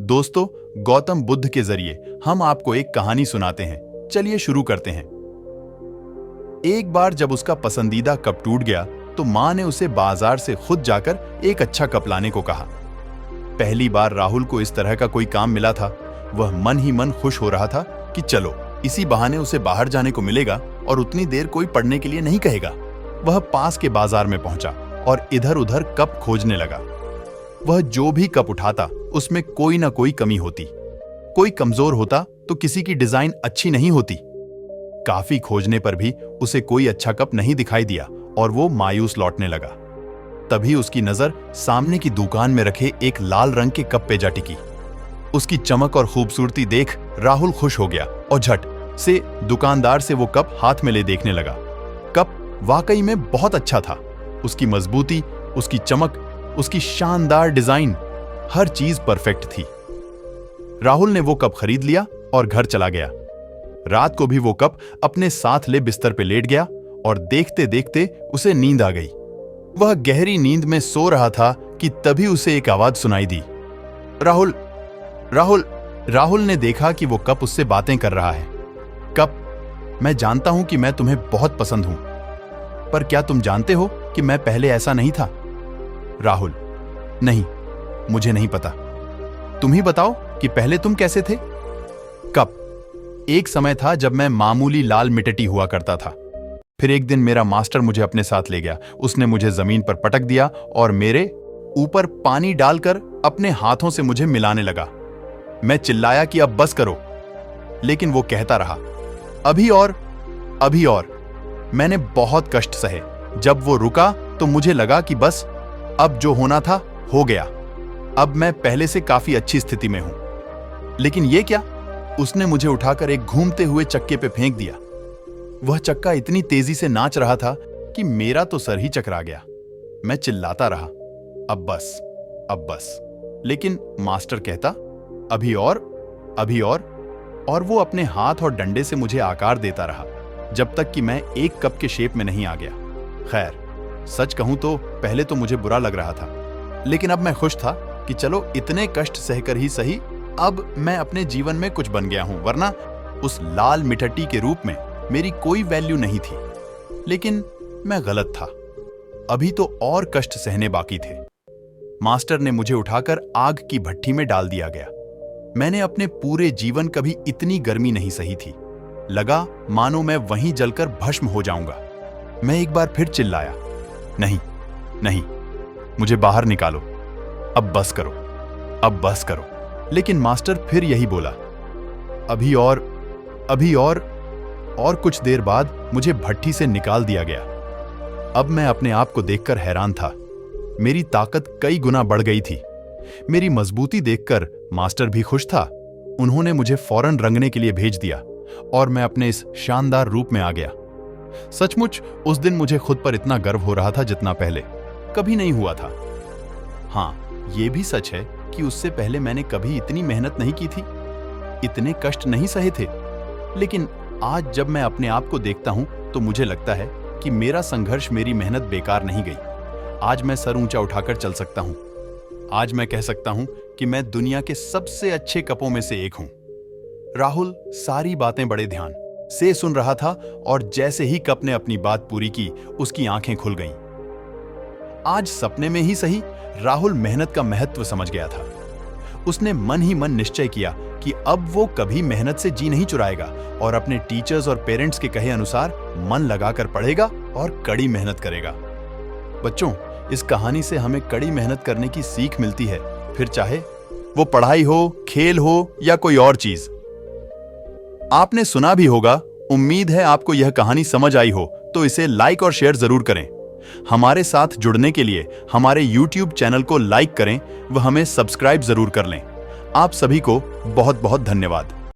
दोस्तों, गौतम बुद्ध के जरिए हम आपको एक कहानी सुनाते हैं। चलिए शुरू करते हैं। एक बार जब उसका पसंदीदा कप टूट गया तो मां ने उसे बाजार से खुद जाकर एक अच्छा कप लाने को कहा। पहली बार राहुल को इस तरह का कोई काम मिला था। वह मन ही मन खुश हो रहा था कि चलो इसी बहाने उसे बाहर जाने को मिलेगा और उतनी देर कोई पढ़ने के लिए नहीं कहेगा। वह पास के बाजार में पहुंचा और इधर उधर कप खोजने लगा। वह जो भी कप उठाता उसमें कोई ना कोई कमी होती। कोई कमजोर होता तो किसी की डिजाइन अच्छी नहीं होती। काफी खोजने पर भी उसे कोई अच्छा कप नहीं दिखाई दिया और वो मायूस लौटने लगा। तभी उसकी नजर सामने की दुकान में रखे एक लाल रंग के कप पे जा टिकी। उसकी चमक और खूबसूरती देख राहुल खुश हो गया और झट से दुकानदार से वो कप हाथ में ले देखने लगा। कप वाकई में बहुत अच्छा था। उसकी मजबूती, उसकी चमक, उसकी शानदार डिजाइन, हर चीज परफेक्ट थी। राहुल ने वो कप खरीद लिया और घर चला गया। रात को भी वो कप अपने साथ ले बिस्तर पे लेट गया और देखते देखते उसे नींद आ गई। वह गहरी नींद में सो रहा था कि तभी उसे एक आवाज सुनाई दी। राहुल, राहुल। राहुल ने देखा कि वो कप उससे बातें कर रहा है। कप, मैं जानता हूं कि मैं तुम्हें बहुत पसंद हूं, पर क्या तुम जानते हो कि मैं पहले ऐसा नहीं था? राहुल, नहीं, मुझे नहीं पता। तुम ही बताओ कि पहले तुम कैसे थे? कप, एक समय था जब मैं मामूली लाल मिटटी हुआ करता था। फिर एक दिन मेरा मास्टर मुझे अपने साथ ले गया। उसने मुझे जमीन पर पटक दिया और मेरे ऊपर पानी डालकर अपने हाथों से मुझे मिलाने लगा। मैं चिल्लाया कि अब बस करो, लेकिन वो कहता रहा, अभी और, अभी और। मैंने बहुत कष्ट सहे। जब वो रुका तो मुझे लगा कि बस अब जो होना था हो गया। अब मैं पहले से काफी अच्छी स्थिति में हूं। लेकिन ये क्या? उसने मुझे उठाकर एक घूमते हुए चक्के पे फेंक दिया। वह चक्का इतनी तेजी से नाच रहा था कि मेरा तो सर ही चकरा गया। मैं चिल्लाता रहा, अब बस, अब बस। लेकिन मास्टर कहता, अभी और, अभी और वो अपने हाथ और डंडे से मुझे आकार देता रहा जब तक कि मैं एक कप के शेप में नहीं आ गया। खैर, सच कहूं तो पहले तो मुझे बुरा लग रहा था, लेकिन अब मैं खुश था कि चलो इतने कष्ट सहकर ही सही, अब मैं अपने जीवन में कुछ बन गया हूं, वरना उस लाल मिटटी के रूप में मेरी कोई वैल्यू नहीं थी। लेकिन मैं गलत था। अभी तो और कष्ट सहने बाकी थे। मास्टर ने मुझे उठाकर आग की भट्ठी में डाल दिया गया। मैंने अपने पूरे जीवन कभी इतनी गर्मी नहीं सही थी। लगा मानो मैं वहीं जलकर भस्म हो जाऊंगा। मैं एक बार फिर चिल्लाया, नहीं, नहीं, मुझे बाहर निकालो, अब बस करो, अब बस करो। लेकिन मास्टर फिर यही बोला, अभी और, अभी और कुछ देर बाद मुझे भट्ठी से निकाल दिया गया। अब मैं अपने आप को देखकर हैरान था। मेरी ताकत कई गुना बढ़ गई थी। मेरी मजबूती देखकर मास्टर भी खुश था। उन्होंने मुझे फौरन रंगने के लिए भेज दिया और मैं अपने इस शानदार रूप में आ गया। सचमुच उस दिन मुझे खुद पर इतना गर्व हो रहा था जितना पहले कभी नहीं हुआ था। हाँ, ये भी सच है कि उससे पहले मैंने कभी इतनी मेहनत नहीं की थी, इतने कष्ट नहीं सहे थे। लेकिन आज जब मैं अपने आप को देखता हूं तो मुझे लगता है कि मेरा संघर्ष, मेरी मेहनत बेकार नहीं गई। आज मैं सर ऊंचा उठाकर चल सकता हूं। आज मैं कह सकता हूं कि मैं दुनिया के सबसे अच्छे कपों में से एक हूं। राहुल सारी बातें बड़े ध्यान से सुन रहा था और जैसे ही कप ने अपनी बात पूरी की, उसकी आंखें खुल गईं। आज सपने में ही सही, राहुल मेहनत का महत्व समझ गया था। उसने मन ही मन निश्चय किया कि अब वो कभी मेहनत से जी नहीं चुराएगा और अपने टीचर्स और पेरेंट्स के कहे अनुसार मन लगाकर पढ़ेगा और कड़ी मेहनत करेगा। बच्चों, इस कहानी से हमें कड़ी मेहनत करने की सीख मिलती है, फिर चाहे वो पढ़ाई हो, खेल हो या कोई और चीज। आपने सुना भी होगा। उम्मीद है आपको यह कहानी समझ आई हो, तो इसे लाइक और शेयर जरूर करें। हमारे साथ जुड़ने के लिए हमारे YouTube चैनल को लाइक करें व हमें सब्सक्राइब जरूर कर लें। आप सभी को बहुत बहुत धन्यवाद।